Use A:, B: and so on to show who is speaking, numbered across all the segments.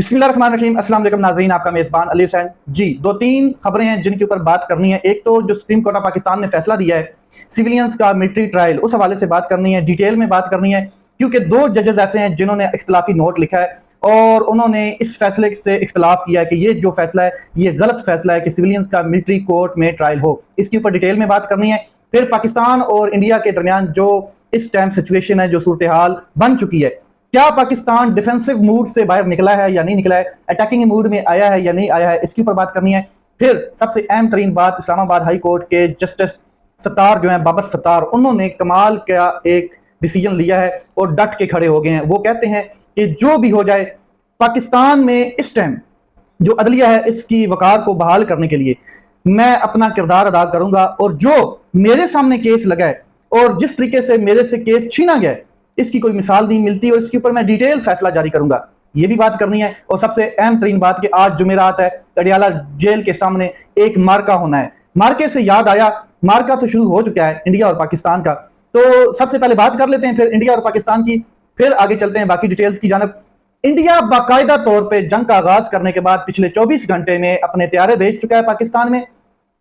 A: बिस्मिल्लाहिर्रहमानिर्रहीम। अस्सलाम वालेकुम नाज़रीन, आपका मेज़बान अली हुसैन जी। दो तीन खबरें हैं जिनके ऊपर बात करनी है। एक तो जो सुप्रीम कोर्ट ऑफ पाकिस्तान ने फैसला दिया है सिविलियंस का मिलिट्री ट्रायल, उस हवाले से बात करनी है, डिटेल में बात करनी है, क्योंकि दो जजेस ऐसे हैं जिन्होंने इख्तलाफी नोट लिखा है और उन्होंने इस फैसले से इख्तलाफ किया है कि ये जो फैसला है ये गलत फैसला है कि सिविलियंस का मिलिट्री कोर्ट में ट्रायल हो। इसके ऊपर डिटेल में बात करनी है। फिर पाकिस्तान और इंडिया के दरमियान जो इस टाइम सिचुएशन है, जो सूरत हाल बन चुकी है, क्या पाकिस्तान डिफेंसिव मूड से बाहर निकला है या नहीं निकला है, अटैकिंग मूड में आया है या नहीं आया है, इसके ऊपर बात करनी है। फिर सबसे अहम तरीन बात, इस्लामाबाद हाई कोर्ट के जस्टिस सत्तार जो हैं, बाबर सत्तार, उन्होंने कमाल का एक डिसीजन लिया है और डट के खड़े हो गए हैं। वो कहते हैं कि जो भी हो जाए, पाकिस्तान में इस टाइम जो अदलिया है इसकी वकार को बहाल करने के लिए मैं अपना किरदार अदा करूंगा, और जो मेरे सामने केस लगा है और जिस तरीके से मेरे से केस छीना गया है इसकी कोई मिसाल नहीं मिलती, और इसके ऊपर मैं डिटेल फैसला जारी करूंगा, ये भी बात करनी है। और सबसे अहम तरीन बात कि आज जुमेरात है, अडियाला जेल के सामने एक मार्का होना है। मार्के से याद आया, मार्का तो शुरू हो चुका है इंडिया और पाकिस्तान का, तो सबसे पहले बात कर लेते हैं फिर इंडिया और पाकिस्तान की, फिर आगे चलते हैं बाकी डिटेल्स की जानब। इंडिया बाकायदा तौर पर जंग का आगाज करने के बाद पिछले 24 घंटे में अपने तैयारे भेज चुका है पाकिस्तान में,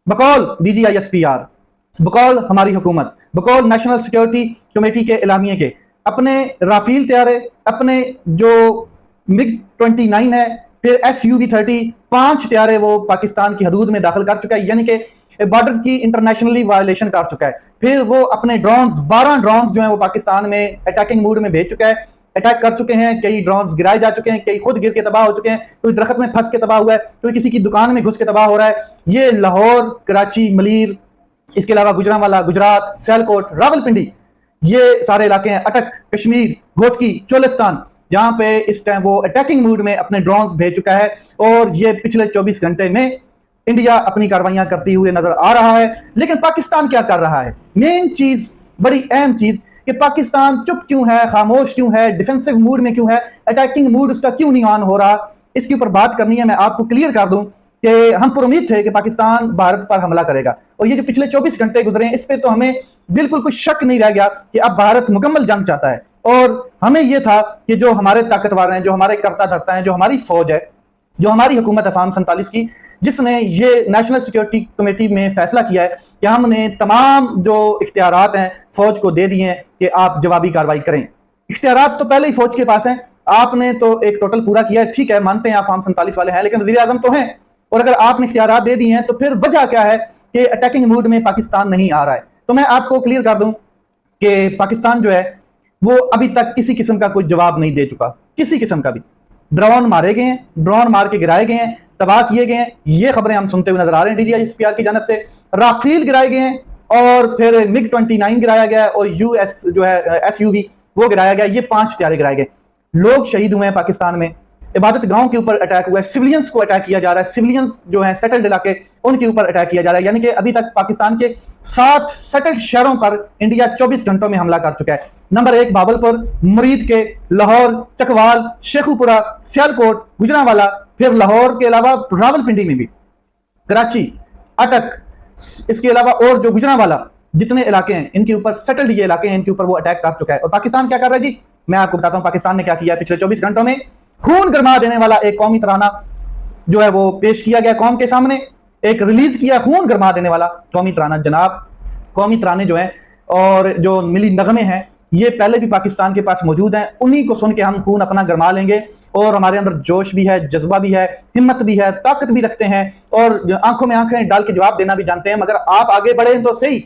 A: बकौल DGISPR, बकौल हमारी हुकूमत, बकौल नेशनल सिक्योरिटी कमेटी के एलामिये के, अपने राफेल तैयारे, अपने जो MiG-29 है, फिर SUV-30, 5 तैयारे वो पाकिस्तान की हदूद में दाखिल कर चुका है, यानी कि बॉर्डर्स की इंटरनेशनली वायलेशन कर चुका है। फिर वो अपने ड्रोन्स, 12 ड्रोन्स जो है वो पाकिस्तान में अटैकिंग मूड में भेज चुका है, अटैक कर चुके हैं। कई ड्रोन्स गिराए जा चुके हैं, कई खुद गिर के तबाह हो चुके हैं, कोई दरख्त में फंस के तबाह हुआ है, कोई किसी की दुकान में घुस के तबाह हो रहा है। ये लाहौर, कराची, मलीर, इसके अलावा गुजरांवाला, गुजरात, सियालकोट, रावलपिंडी, ये सारे इलाके हैं, अटक, कश्मीर, घोटकी, चोलिस्तान, जहां पे इस टाइम वो अटैकिंग मूड में अपने ड्रोन्स भेज चुका है। और ये पिछले 24 घंटे में इंडिया अपनी कार्रवाइयां करती हुए नजर आ रहा है। लेकिन पाकिस्तान क्या कर रहा है? मेन चीज, बड़ी अहम चीज, कि पाकिस्तान चुप क्यों है, खामोश क्यों है, डिफेंसिव मूड में क्यों है, अटैकिंग मूड उसका क्यों नहीं ऑन हो रहा, इसके ऊपर बात करनी है। मैं आपको क्लियर कर दूं कि हम पर उम्मीद थे कि पाकिस्तान भारत पर हमला करेगा, और ये जो पिछले 24 घंटे गुजरे हैं इस पे तो हमें बिल्कुल कुछ शक नहीं रह गया कि अब भारत मुकम्मल जंग चाहता है। और हमें यह था कि जो हमारे ताकतवर हैं, जो हमारे करता धरता हैं, जो हमारी फौज है, जो हमारी हुकूमत है फार्म 47 की, जिसने ये नेशनल सिक्योरिटी कमेटी में फैसला किया है कि हमने तमाम जो इख्तियारात हैं फौज को दे दिए हैं कि आप जवाबी कार्रवाई करें। इख्तियारात तो पहले ही फौज के पास हैं, आपने तो एक टोटल पूरा किया है, ठीक है, मानते हैं आप फार्म 47 वाले हैं, लेकिन वज़ीर आज़म तो हैं, और अगर आपने इख्तियारात दे दिए हैं तो फिर वजह क्या है कि अटैकिंग मूड में पाकिस्तान नहीं आ रहा है? तो मैं आपको क्लियर कर दूं कि पाकिस्तान जो है वो अभी तक किसी किस्म का कोई जवाब नहीं दे चुका, किसी किस्म का भी। ड्रोन मारे गए हैं, ड्रोन मार के गिराए गए हैं, तबाह किए गए हैं, ये खबरें हम सुनते हुए नजर आ रहे हैं DGISPR की जानब से। राफेल गिराए गए हैं, और फिर MiG-29 गिराया गया है, और US जो है SUV वो गिराया गया, ये 5 तैयारे गिराए गए। लोग शहीद हुए हैं पाकिस्तान में, इबादत गांव के ऊपर अटैक हुआ है, सिविलियंस को अटैक किया जा रहा है, सिविलियंस जो है सेटल्ड इलाके उनके ऊपर अटैक किया जा रहा है। यानी कि अभी तक पाकिस्तान के 7 सेटल्ड शहरों पर इंडिया 24 घंटों में हमला कर चुका है। नंबर 1 भावलपुर, मुरीद के, लाहौर, चकवाल, शेखुपुरा, सियालकोट, गुजरांवाला, फिर लाहौर के अलावा रावलपिंडी में भी, कराची, अटक, इसके अलावा और जो गुजरांवाला जितने इलाके हैं इनके ऊपर सेटल्ड ये इलाके हैं, इनके ऊपर वो अटैक कर चुका है। और पाकिस्तान क्या कर रहा है जी? मैं आपको बताता हूं पाकिस्तान ने क्या किया पिछले 24 घंटों में। खून गरमा देने वाला एक कौमी तराना जो है वो पेश किया गया कौम के सामने, एक रिलीज किया खून गरमा देने वाला कौमी तराना। जनाब, कौमी तराने जो हैं और जो मिली नगमे हैं ये पहले भी पाकिस्तान के पास मौजूद हैं, उन्हीं को सुन के हम खून अपना गरमा लेंगे, और हमारे अंदर जोश भी है, जज्बा भी है, हिम्मत भी है, ताकत भी रखते हैं, और आंखों में आंखें डाल के जवाब देना भी जानते हैं। मगर आप आगे बढ़े तो सही,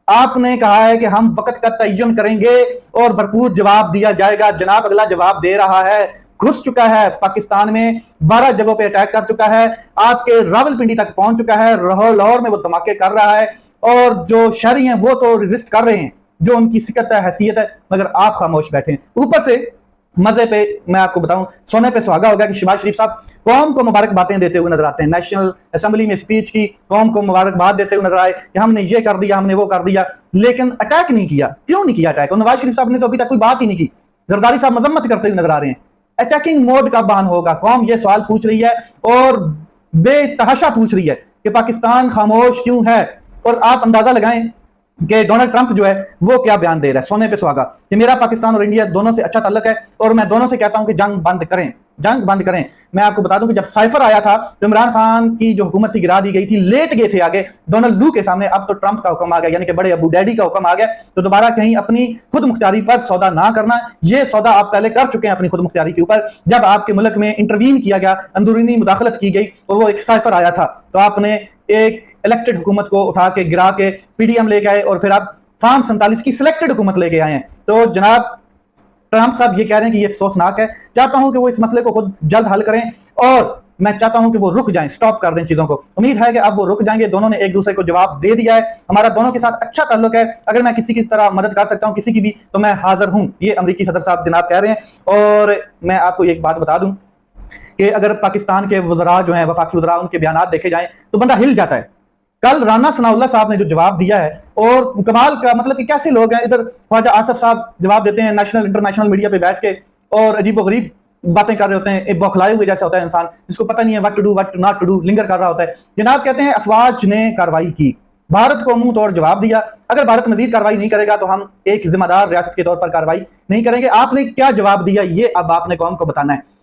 A: आपने कहा है कि हम वक्त का तयन करेंगे और भरपूर जवाब दिया जाएगा। जनाब, अगला जवाब दे रहा है, घुस चुका है पाकिस्तान में, 12 जगहों पे अटैक कर चुका है, आपके रावलपिंडी तक पहुंच चुका है, लाहौर में वो धमाके कर रहा है, और जो शहरी हैं वो तो रेजिस्ट कर रहे हैं, जो उनकी सिकत है, हैसियत है, मगर आप खामोश बैठे हैं। ऊपर से मजे पे मैं आपको बताऊं, सोने पे सुहागा हो गया कि शहबाज शरीफ साहब कौम को मुबारकबादें देते हुए नजर आते हैं। नेशनल असेंबली में स्पीच की, कौम को मुबारकबाद देते हुए नजर आए कि हमने ये कर दिया, हमने वो कर दिया, लेकिन अटैक नहीं किया। क्यों नहीं किया अटैक? और नवाज शरीफ साहब ने तो अभी तक कोई बात ही नहीं की। जरदारी साहब मजम्मत करते हुए नजर आ रहे हैं। अटैकिंग मोड कब बहान होगा? कौम ये सवाल पूछ रही है, और बेतहाशा पूछ रही है कि पाकिस्तान खामोश क्यों है। और आप अंदाजा लगाएं कि डोनाल्ड ट्रंप जो है वो क्या बयान दे रहा है, सोने पे सुहागा, कि मेरा पाकिस्तान और इंडिया दोनों से अच्छा ताल्लुक है और मैं दोनों से कहता हूं कि जंग बंद करें। जंग बंद करें। मैं आपको बता दूं कि जब साइफर आया था तो इमरान खान की जो हुकूमत थी गिरा दी गई थी, लेट गए थे आगे डोनाल्ड लू के सामने। अब तो ट्रंप का हुक्म आ गया, यानी कि बड़े अबू डैडी का हुक्म आ गया, तो दोबारा कहीं अपनी खुद मुख्तारी पर सौदा ना करना। ये सौदा आप पहले कर चुके हैं अपनी खुद मुख्तारी के ऊपर, जब आपके मुल्क में इंटरवीन किया गया, अंदरूनी मुदाखलत की गई और वो एक साइफर आया था, तो आपने एक इलेक्टेड हुकूमत को उठा के गिरा के पीडीएम लेके आए और फिर आप फार्म 47 की सिलेक्टेड हुकूमत लेके आए हैं। तो जनाब ट्रंप साहब ये कह रहे हैं कि ये अफसोसनाक है। चाहता हूं कि वो इस मसले को खुद जल्द हल करें और मैं चाहता हूं कि वो रुक जाएं, स्टॉप कर दें चीजों को। उम्मीद है कि अब वो रुक जाएंगे। दोनों ने एक दूसरे को जवाब दे दिया है, हमारा दोनों के साथ अच्छा ताल्लुक है। अगर मैं किसी की तरह मदद कर सकता हूं किसी की भी, तो मैं हाजिर हूं, ये अमरीकी सदर साहब जनाब कह रहे हैं। और मैं आपको एक बात बता दूं कि अगर पाकिस्तान के वज़रा जो हैं, वफाकी वज़रा, उनके बयान देखे जाएं तो बंदा हिल जाता है। कल राना सनाउल्लाह साहब ने जो जवाब दिया है, और कमाल का मतलब कि कैसे लोग हैं, इधर ख्वाजा आसफ साहब जवाब देते हैं नेशनल इंटरनेशनल मीडिया पे बैठ के और अजीबोगरीब बातें कर रहे होते हैं, एक बौखलाए हुए जैसा होता है इंसान जिसको पता नहीं है what to do what not to do, linger कर रहा होता है। जनाब कहते हैं अफवाज ने कार्रवाई की, भारत को मुंह तोड़ जवाब दिया, अगर भारत मजीद कार्रवाई नहीं करेगा तो हम एक जिम्मेदार रियासत के तौर पर कार्रवाई नहीं करेंगे। आपने क्या जवाब दिया ये अब आपने कौम को बताना है।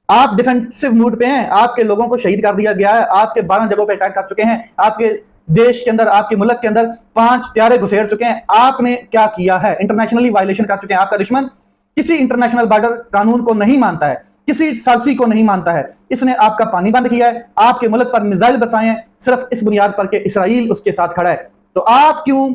A: आप डिफेंसिव मूड पे हैं, आपके लोगों को शहीद कर दिया गया है, आपके 12 जगहों पे अटैक कर चुके हैं, आपके देश के अंदर, आपके मुल्क के अंदर 5 त्यारे घुसेड़ चुके हैं। आपने क्या किया है? इंटरनेशनली वायलेशन कर चुके हैं। आपका दुश्मन किसी इंटरनेशनल बॉर्डर कानून को नहीं मानता है, किसी सालसी को नहीं मानता है। इसने आपका पानी बंद किया है, आपके मुल्क पर मिसाइल बरसाए हैं, सिर्फ इस बुनियाद पर कि इसराइल उसके साथ खड़ा है। तो आप क्यों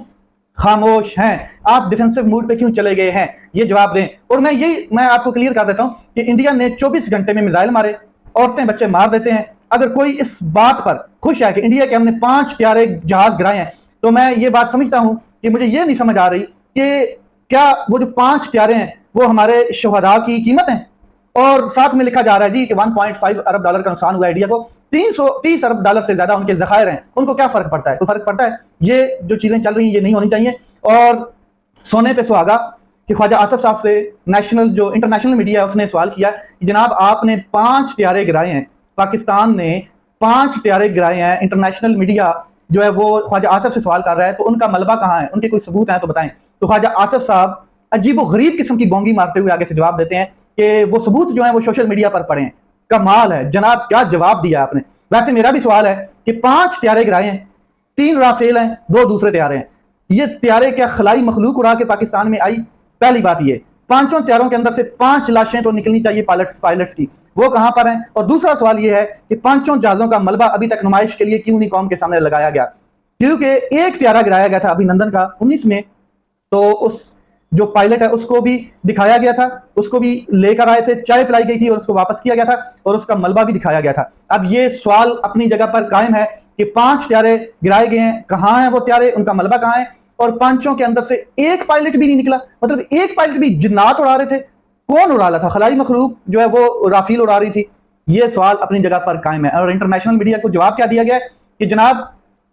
A: खामोश हैं? आप डिफेंसिव मूड पे क्यों चले गए हैं? ये जवाब दें। और मैं आपको क्लियर कर देता हूं कि इंडिया ने 24 घंटे में मिसाइल मारे, औरतें बच्चे मार देते हैं। अगर कोई इस बात पर खुश है कि इंडिया के हमने 5 त्यारे जहाज गिराए हैं, तो मैं ये बात समझता हूं कि मुझे ये नहीं समझ आ रही कि क्या वो जो 5 त्यारे हैं वो हमारे शहदा की कीमत है। और साथ में लिखा जा रहा है जी कि 1.5 अरब डॉलर का नुकसान हुआ इंडिया को, 330 अरब डॉलर से ज्यादा उनके जखायर हैं। उनको क्या फर्क पड़ता है? तो फर्क पड़ता है। ये जो चीजें चल रही हैं ये नहीं होनी चाहिए। और सोने पे सुहागा कि ख्वाजा आसफ साहब से नेशनल जो इंटरनेशनल मीडिया है उसने सवाल किया कि जनाब आपने 5 त्यारे गिराए हैं, पाकिस्तान ने 5 त्यारे गिराए हैं। इंटरनेशनल मीडिया जो है वो ख्वाजा आसफ से सवाल कर रहा है, तो उनका मलबा कहाँ है? उनके कोई सबूत हैं तो बताएं। तो ख्वाजा आसफ साहब अजीब गरीब किस्म की गोंगी मारते हुए आगे से जवाब देते हैं कि वो सबूत जो है वो सोशल मीडिया पर पड़े हैं। कमाल है जनाब, क्या जवाब दिया आपने। वैसे मेरा भी सवाल है कि 5 त्यारे गिराए हैं, 3 राफेल हैं, 2 दूसरे त्यारे हैं। ये त्यारे क्या खलाई मखलूक उड़ा के पाकिस्तान में आई? पहली बात ये, 5 त्यारों के अंदर से 5 लाशें तो निकलनी चाहिए पायलट्स की, वो कहां पर हैं? और दूसरा सवाल ये है कि 5 जहाजों का मलबा अभी तक नुमाइश के लिए क्यों नहीं कौम के सामने लगाया गया? क्योंकि एक त्यारा गिराया गया था अभिनंदन का 19 में, तो उस जो पायलट है उसको भी दिखाया गया था, उसको भी लेकर आए थे, चाय पिलाई गई थी और उसको वापस किया गया था और उसका मलबा भी दिखाया गया था। अब ये सवाल अपनी जगह पर कायम है कि 5 त्यारे गिराए गए हैं, कहां हैं वो त्यारे, उनका मलबा कहां है? और 5 के अंदर से एक पायलट भी नहीं निकला, मतलब एक पायलट भी जिन्नात उड़ा रहे थे। कौन उड़ा रहा था? खलाई मखलूक जो है वो राफेल उड़ा रही थी। ये सवाल अपनी जगह पर कायम है। और इंटरनेशनल मीडिया को जवाब क्या दिया गया है कि जनाब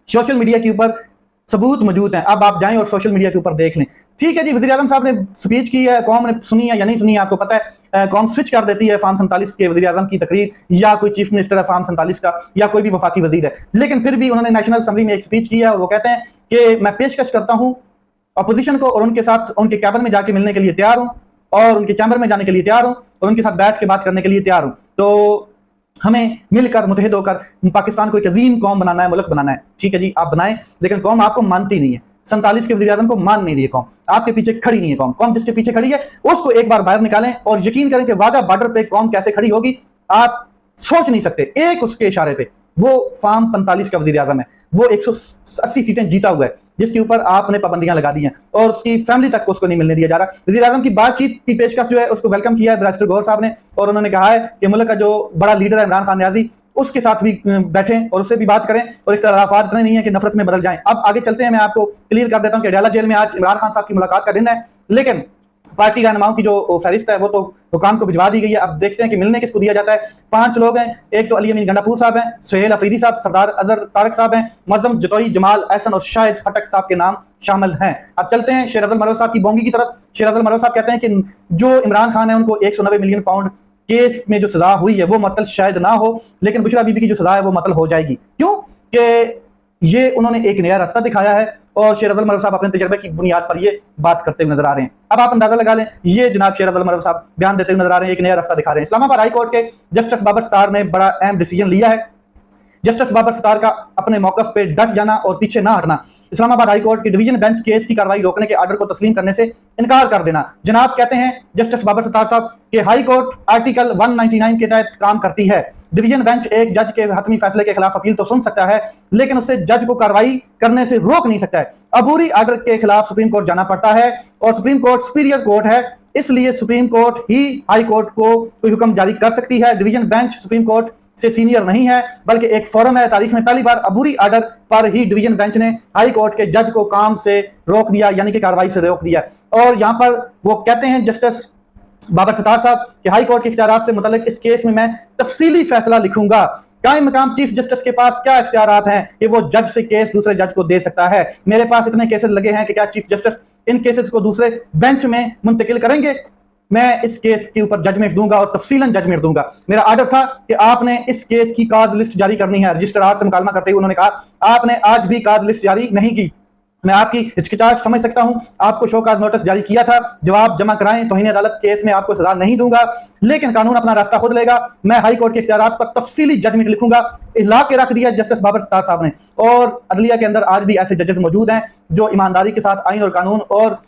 A: सोशल मीडिया के ऊपर सबूत मौजूद हैं, अब आप जाएं और सोशल मीडिया के ऊपर देख लें। ठीक है जी, वज़ीर आज़म साहब ने स्पीच की है, कौम ने सुनी है या नहीं सुनी है आपको पता है। कौम स्विच कर देती है फार्म 47 के वज़ीर आज़म की तकरीर, या कोई चीफ मिनिस्टर है फार्म 47 का, या कोई भी वफाकी वजीर है, लेकिन फिर भी उन्होंने नेशनल असेंबली में एक स्पीच की है और वो कहते हैं कि मैं पेशकश करता हूं अपोजिशन को और उनके साथ उनके कैबिन में जाके मिलने के लिए तैयार हूं और उनके चैम्बर में जाने के लिए तैयार हूं और उनके साथ बैठ के बात करने के लिए तैयार हूं। तो हमें मिलकर मुतहिद होकर पाकिस्तान को एक अजीम कौम बनाना है, मुल्क बनाना है। ठीक है जी, आप बनाएं, लेकिन कौम आपको मानती नहीं है। 47 के वज़ीर आज़म को मान नहीं रही है कौम, आपके पीछे खड़ी नहीं है कौम। कौम जिसके पीछे खड़ी है उसको एक बार बाहर निकालें और यकीन करें कि वाघा बॉर्डर पे कौम कैसे खड़ी होगी आप सोच नहीं सकते। एक उसके इशारे पे वो फार्म 45 का वज़ीर आज़म है, वो 180 सीटें जीता हुआ है, जिसके ऊपर आपने पाबंदियां लगा दी हैं और उसकी फैमिली तक को उसको नहीं मिलने दिया जा रहा। वज़ीर आज़म की बातचीत की पेशकश जो है उसको वेलकम किया है बैरिस्टर गौहर साहब ने, और उन्होंने कहा है कि मुल्क का जो बड़ा लीडर है इमरान खान न्याजी, उसके साथ भी बैठें और उससे भी बात करें और इख्तिलाफात इतने नहीं है कि नफरत में बदल जाएं। अब आगे चलते हैं, मैं आपको क्लियर कर देता हूं कि अडयाला जेल में आज इमरान खान साहब की मुलाकात का दिन है, लेकिन पार्टी रहनुमाओं की जो फहरिस्त है वो तो हुकाम को भिजवा दी गई है। अब देखते हैं कि मिलने किसको दिया जाता है। 5 लोग हैं, एक तो अली अमीन गंडापुर साहब हैं, सुहेल अफरीदी साहब, सरदार अजहर तारक साहब हैं, मुअज्जम जतोई, जमाल एहसन और शाहिद खटक साहब के नाम शामिल हैं। अब चलते हैं शेर अफजल मरवत साहब की बोंगी की तरफ। शेर अफजल मरवत साहब कहते हैं कि जो इमरान खान है उनको 190 मिलियन पाउंड केस में जो सजा हुई है वो मतलब शायद ना हो, लेकिन बुशरा बीबी की जो सजा है वो मतलब हो जाएगी। क्यों? कि ये उन्होंने एक नया रास्ता दिखाया है और शेर अफजल मरहब साहब अपने तजर्बे की बुनियाद पर ये बात करते हुए नजर आ रहे हैं। अब आप अंदाजा लगा लें, ये जनाब शेर अफजल मरहब साहब बयान देते हुए नजर आ रहे हैं, एक नया रास्ता दिखा रहे हैं। इस्लामाबाद हाई कोर्ट के जस्टिस बाबर सत्तार ने बड़ा अहम डिसीजन लिया है। जस्टिस बाबर सत्तार का अपने मौकफ पे डट जाना और पीछे ना हटना, इस्लामाबाद हाई कोर्ट की डिवीजन बेंच केस की कार्रवाई रोकने के आर्डर को तस्लीम करने से इनकार कर देना। जनाब कहते हैं जस्टिस बाबर सत्तार साहब कि हाई कोर्ट आर्टिकल 199 के तहत काम करती है। डिवीजन बेंच एक जज के हतमी फैसले के खिलाफ अपील तो सुन सकता है, लेकिन उससे जज को कार्रवाई करने से रोक नहीं सकता है। अबूरी आर्डर के खिलाफ सुप्रीम कोर्ट जाना पड़ता है और सुप्रीम कोर्ट सुपीरियर कोर्ट है, इसलिए सुप्रीम कोर्ट ही हाई कोर्ट को कोई हुक्म जारी कर सकती है। डिवीजन बेंच सुप्रीम कोर्ट से सीनियर नहीं है, बल्कि एक फोरम है। तारीख में पहली बार अबूरी आर्डर पर ही डिवीजन बेंच ने हाई कोर्ट के जज को काम से रोक दिया, यानी कि कार्रवाई से रोक दिया। और यहां पर वो कहते हैं जस्टिस बाबर सत्तार साहब कि हाई कोर्ट के इख्तियारात से मुतल्लिक इस केस में मैं तफसीली फैसला लिखूंगा। कायम मकाम चीफ जस्टिस के पास क्या इख्तियारात हैं कि वो जज से केस दूसरे जज को दे सकता है। मेरे पास इतने केसेस लगे हैं कि क्या चीफ जस्टिस इन केसेस को दूसरे बेंच में मुंतकिल करेंगे? मैं इस केस के ऊपर जजमेंट दूंगा और तफसीलन जजमेंट दूंगा। मेरा आर्डर था कि आपने इस केस की काज लिस्ट जारी करनी है। रजिस्ट्रार से मुकालमा करते हुए उन्होंने कहा आपने आज भी काज लिस्ट जारी नहीं की। मैं आपकी हिचकिचाहट समझ सकता हूं, आपको शो काज नोटिस जारी किया था, जवाब जमा कराएं, तौहीन अदालत केस में आपको सजा नहीं दूंगा, लेकिन कानून अपना रास्ता खुद लेगा। मैं हाई कोर्ट के इख्तियारात पर तफसीली जजमेंट लिखूंगा। हिला के रख दिया जस्टिस बाबर सत्तार साहब ने। और अदलिया के अंदर आज भी ऐसे जजेस मौजूद हैं जो ईमानदारी के साथ आइन और कानून और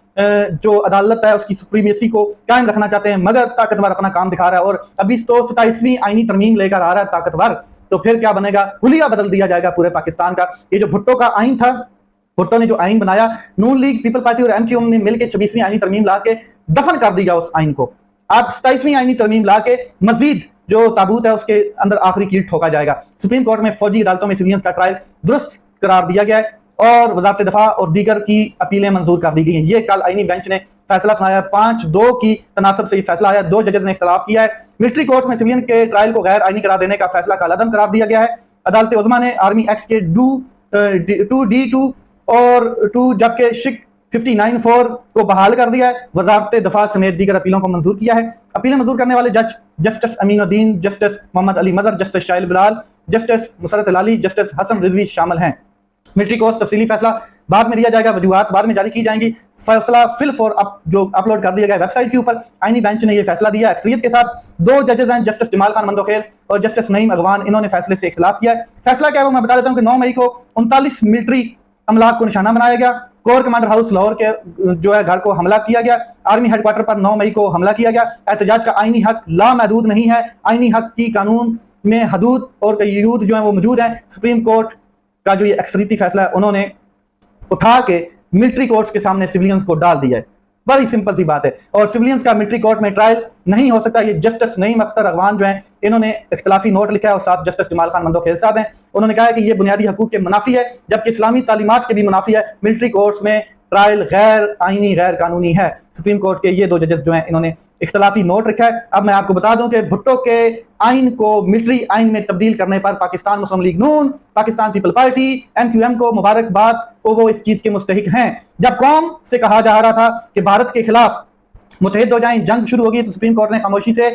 A: जो अदालत है उसकी सुप्रीमेसी को कायम रखना चाहते हैं, मगर ताकतवर अपना काम दिखा रहा है। और अभी तो 27वीं आईनी तरमीम लेकर आ रहा है ताकतवर, तो फिर क्या बनेगा? हुलिया बदल दिया जाएगा पूरे पाकिस्तान का। ये जो भुट्टो का आइन था, भुट्टो ने जो आइन बनाया, नून लीग, पीपल पार्टी और एमक्यूएम ने मिलकर 26वीं आईनी तरमीम ला के दफन कर दिया उस आइन को। अब 27वीं आईनी तरमीम ला के मजीद जो ताबूत है उसके अंदर आखिरी कील ठोका जाएगा। सुप्रीम कोर्ट में फौजी अदालतों में सिविलियंस का ट्रायल दुरुस्त करार दिया गया है और वजारत दफा और दीगर की अपीलें मंजूर कर दी गई हैं। ये कल आईनी बेंच ने फैसला सुनाया। 5-2 की तनासब से फैसला आया। 2 जजेस ने इख्तलाफ किया है। मिलिट्री कोर्ट्स में सिविलियन के ट्रायल को गैर आईनी करार देने का फैसला कालादम करार दिया गया है। अदालत उज़्मा ने आर्मी एक्ट के 2D2 और 2 जबकि शिक 59(4) को बहाल कर दिया है। वजारत दफा समेत दीगर अपीलों को मंजूर किया है। अपीलें मंजूर करने वाले जज जस्टिस अमीनुद्दीन, जस्टिस मोहम्मद अली मजहर, जस्टिस शाहिल बिलाल, जस्टिस मुसरत लाली, जस्टिस हसन रिजवी शामिल हैं। मिलिट्री कोर्स तफसीली फैसला बाद में दिया जाएगा, वजूहात बाद में जारी की जाएंगी। फैसला फिल फॉर जो अपलोड कर दिया गया वेबसाइट के ऊपर। आईनी बेंच ने यह फैसला दिया अक्सरियत के साथ। 2 जजेस हैं, जस्टिस जमाल खान मंदोखेल और जस्टिस नईम अगवान, इन्होंने फैसले से इख्तिलाफ किया है। फैसला क्या है वो मैं बता देता हूँ कि 9 मई को 39 मिलिट्री अमलाक को निशाना बनाया गया। कोर कमांडर हाउस लाहौर के जो है घर को हमला किया गया। आर्मी हेडक्वार्टर पर 9 मई को हमला किया गया। एहतजाज का आईनी हक लामहदूद नहीं है। आईनी हक की कानून में हदूद और कयूद जो है वो मौजूद है। सुप्रीम कोर्ट का जो ये अक्सरियती फैसला है उन्होंने उठा के मिलिट्री कोर्ट्स के सामने सिविलियंस को डाल दिया है। बड़ी सिंपल सी बात है। और सिविलियंस का मिलिट्री कोर्ट में ट्रायल नहीं हो सकता। ये जस्टिस नईम अख्तर अगवान जो हैं इन्होंने इख्तिलाफी नोट लिखा है और साथ जस्टिस जमाल खान मंदोखेल साहब हैं। उन्होंने कहा है कि ये बुनियादी हकूक के मुनाफी है, जबकि इस्लामी तालीमात के भी मुनाफी है। मिलिट्री कोर्ट्स में ट्रायल गैर आईनी गैर कानूनी है। सुप्रीम कोर्ट के ये 2 जजेस जो हैं इन्होंने इख्तिलाफी नोट रखा है। अब मैं आपको बता दूं कि भुट्टो के आइन को मिलिट्री आइन में तब्दील करने पर पाकिस्तान मुस्लिम लीग नून, पाकिस्तान पीपल पार्टी, एमक्यूएम को मुबारकबाद को वो इस चीज के मुस्तहिक हैं। जब कौम से कहा जा रहा था कि भारत के खिलाफ मुतहिद हो जाएं, जंग शुरू होगी, तो सुप्रीम कोर्ट ने खामोशी से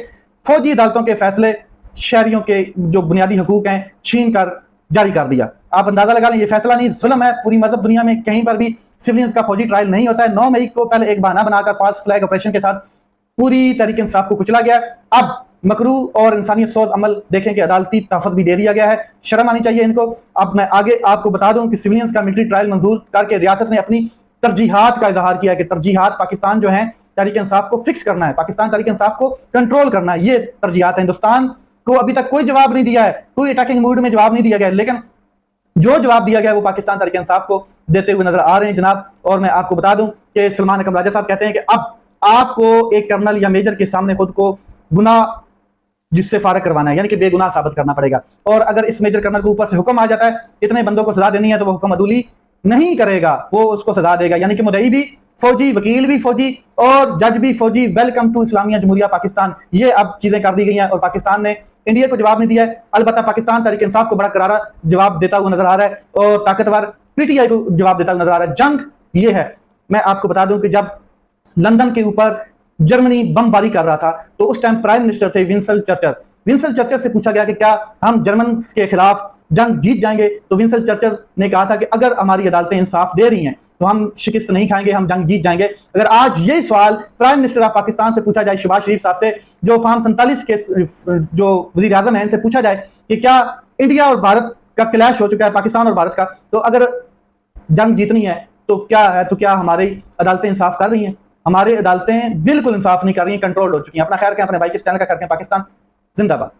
A: फौजी अदालतों के फैसले शहरियों के जो बुनियादी हकूक हैं छीन कर जारी कर दिया। आप अंदाजा लगा लें, ये फैसला नहीं जुल्म है। पूरी मजहब दुनिया में कहीं पर भी सिविलियंस का फौजी ट्रायल नहीं होता है। 9 मई को पहले एक बहाना बनाकर फॉल्स फ्लैग ऑपरेशन के साथ पूरी तरीके इंसाफ को कुचला गया। अब मकरू और इंसानियत सोच अमल देखें कि अदालती तहफ़्फ़ुज़ भी दे दिया गया है। शर्म आनी चाहिए इनको। अब मैं आगे आपको बता दूं कि सिविलियंस का मिलिट्री ट्रायल मंजूर करके रियासत ने अपनी तरजीहात का इजहार किया है कि तरजीहात पाकिस्तान जो है तहरीक इंसाफ को फिक्स करना है, पाकिस्तान तहरीक इंसाफ को कंट्रोल करना है। ये तरजीहात है। हिंदुस्तान को अभी तक कोई जवाब नहीं दिया है, कोई अटैकिंग मूड में जवाब नहीं दिया गया, लेकिन जो जवाब दिया गया है वो पाकिस्तान तहरीक इंसाफ को देते हुए नजर आ रहे हैं जनाब। और मैं आपको बता दूं कि सलमान अकबर राजा साहब कहते हैं कि अब आपको एक कर्नल या मेजर के सामने खुद को गुनाह जिससे फारग करवाना है, यानी कि बेगुनाह साबित करना पड़ेगा। और अगर इस मेजर कर्नल के ऊपर से हुक्म आ जाता है इतने बंदों को सजा देनी है, तो वो हुक्म अदूली नहीं करेगा, वो उसको सजा देगा। यानी कि मुद्दई भी फौजी, वकील भी फौजी और जज भी फौजी। Welcome to Islamia Jamhuria Pakistan. ये अब चीजें कर दी गई हैं और पाकिस्तान ने इंडिया को जवाब नहीं दिया है। अलबत्ता पाकिस्तान तहरीक इंसाफ को बड़ा करारा जवाब देता हुआ नजर आ रहा है और ताकतवर पीटीआई को जवाब देता हुआ नजर आ रहा है। जंग ये है। मैं आपको बता दूं कि जब लंदन के ऊपर जर्मनी बमबारी कर रहा था तो उस टाइम प्राइम मिनिस्टर थे विंस्टन चर्चिल। विंस्टन चर्चिल से पूछा गया कि क्या हम जर्मन के खिलाफ जंग जीत जाएंगे, तो विंस्टन चर्चिल ने कहा था कि अगर हमारी अदालतें इंसाफ दे रही हैं तो हम शिकस्त नहीं खाएंगे, हम जंग जीत जाएंगे। अगर आज यही सवाल प्राइम मिनिस्टर ऑफ पाकिस्तान से पूछा जाए, शहबाज शरीफ साहब से, जो फार्म 47 के जो वजीर आजम है, इनसे पूछा जाए कि क्या इंडिया और भारत का क्लैश हो चुका है, पाकिस्तान और भारत का, तो अगर जंग जीतनी है तो क्या है, तो क्या हमारी अदालतें इंसाफ कर रही हैं? हमारी अदालतें बिल्कुल इंसाफ नहीं कर रही हैं, कंट्रोल हो चुकी हैं। अपना ख्याल रखें, अपने भाई के चैनल का करके पाकिस्तान जिंदाबाद।